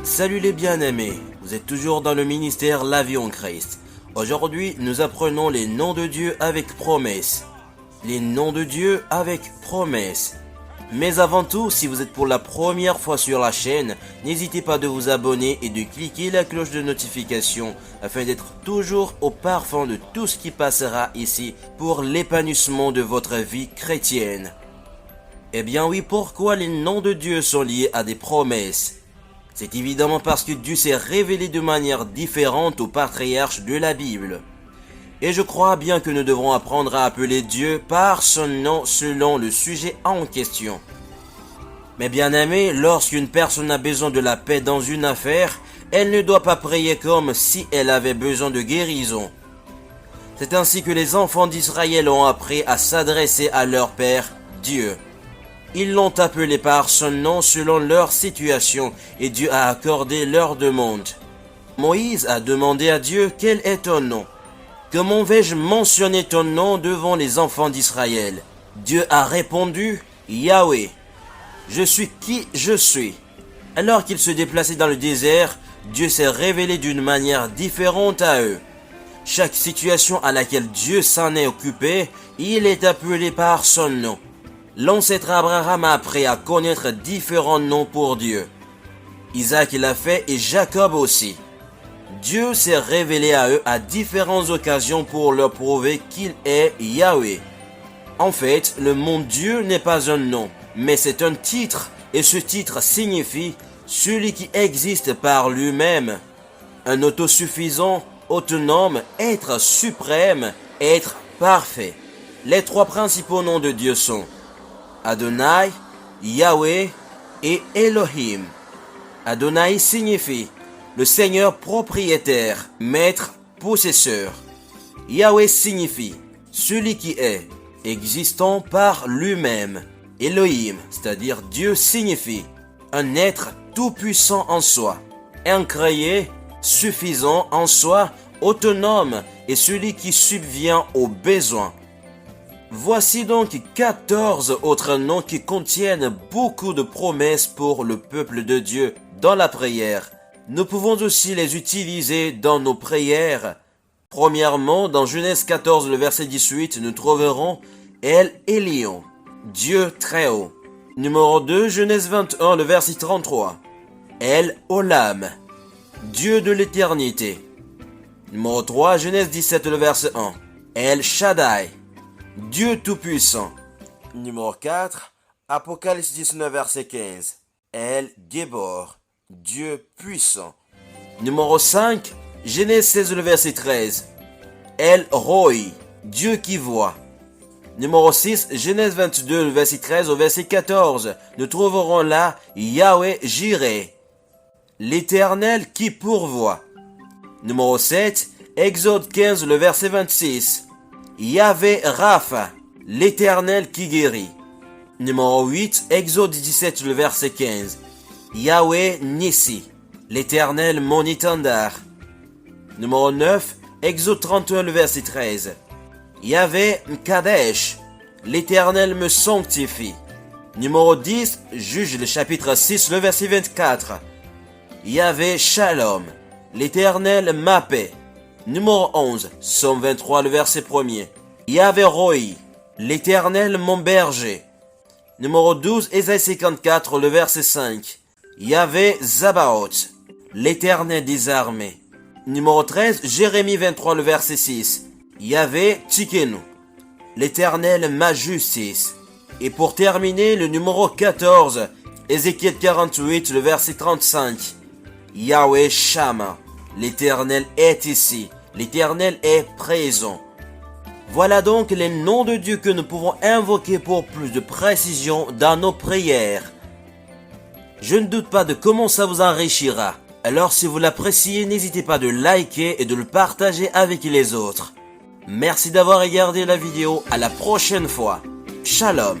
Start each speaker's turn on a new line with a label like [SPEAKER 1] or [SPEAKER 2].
[SPEAKER 1] Salut les bien-aimés, vous êtes toujours dans le ministère La Vie en Christ. Aujourd'hui, nous apprenons les noms de Dieu avec promesse. Les noms de Dieu avec promesse. Mais avant tout, si vous êtes pour la première fois sur la chaîne, n'hésitez pas de vous abonner et de cliquer la cloche de notification afin d'être toujours au parfum de tout ce qui passera ici pour l'épanouissement de votre vie chrétienne. Eh bien oui, pourquoi les noms de Dieu sont liés à des promesses? C'est évidemment parce que Dieu s'est révélé de manière différente aux patriarches de la Bible. Et je crois bien que nous devrons apprendre à appeler Dieu par son nom selon le sujet en question. Mais bien aimé, lorsqu'une personne a besoin de la paix dans une affaire, elle ne doit pas prier comme si elle avait besoin de guérison. C'est ainsi que les enfants d'Israël ont appris à s'adresser à leur Père, Dieu. Ils l'ont appelé par son nom selon leur situation et Dieu a accordé leur demande. Moïse a demandé à Dieu « Quel est ton nom ?» Comment vais-je mentionner ton nom devant les enfants d'Israël? Dieu a répondu « Yahweh, je suis qui je suis ». Alors qu'ils se déplaçaient dans le désert, Dieu s'est révélé d'une manière différente à eux. Chaque situation à laquelle Dieu s'en est occupé, il est appelé par son nom. L'ancêtre Abraham a appris à connaître différents noms pour Dieu. Isaac l'a fait et Jacob aussi. Dieu s'est révélé à eux à différentes occasions pour leur prouver qu'il est Yahweh. En fait, le mot Dieu n'est pas un nom, mais c'est un titre, et ce titre signifie celui qui existe par lui-même. Un autosuffisant, autonome, être suprême, être parfait. Les trois principaux noms de Dieu sont Adonai, Yahweh et Elohim. Adonai signifie le Seigneur propriétaire, maître, possesseur. Yahweh signifie celui qui est, existant par lui-même. Elohim, c'est-à-dire Dieu, signifie un être tout-puissant en soi, incréé, suffisant en soi, autonome et celui qui subvient aux besoins. Voici donc 14 autres noms qui contiennent beaucoup de promesses pour le peuple de Dieu dans la prière. Nous pouvons aussi les utiliser dans nos prières. Premièrement, dans Genèse 14, le verset 18, nous trouverons El Elyon, Dieu très haut. Numéro 2, Genèse 21, le verset 33, El Olam, Dieu de l'éternité. Numéro 3, Genèse 17, le verset 1, El Shaddai, Dieu tout-puissant. Numéro 4, Apocalypse 19, verset 15, El Gébor, Dieu puissant. Numéro 5, Genèse 16, le verset 13, El Roi, Dieu qui voit. Numéro 6, Genèse 22, le verset 13 au verset 14, nous trouverons là Yahweh Jireh, l'Éternel qui pourvoit. Numéro 7, Exode 15, le verset 26, Yahvé Rapha, l'Éternel qui guérit. Numéro 8, Exode 17, le verset 15, Yahweh Nissi, l'Éternel mon étendard. Numéro 9, Exode 31, le verset 13, Yahvé Mkadesh, l'Éternel me sanctifie. Numéro 10, Juge le chapitre 6, le verset 24, Yahvé Shalom, l'Éternel ma paix. Numéro 11, Psaume 23, le verset 1er, Yahvé Roi, l'Éternel mon berger. Numéro 12, Ésaïe 54, le verset 5, Yahvé Zabaoth, l'Éternel des armées. Numéro 13, Jérémie 23, le verset 6, Yahvé Tsikenu, l'Éternel ma justice. Et pour terminer, le numéro 14, Ézéchiel 48, le verset 35, Yahweh Shama, l'Éternel est ici, l'Éternel est présent. Voilà donc les noms de Dieu que nous pouvons invoquer pour plus de précision dans nos prières. Je ne doute pas de comment ça vous enrichira. Alors si vous l'appréciez, n'hésitez pas de liker et de le partager avec les autres. Merci d'avoir regardé la vidéo, à la prochaine fois. Shalom.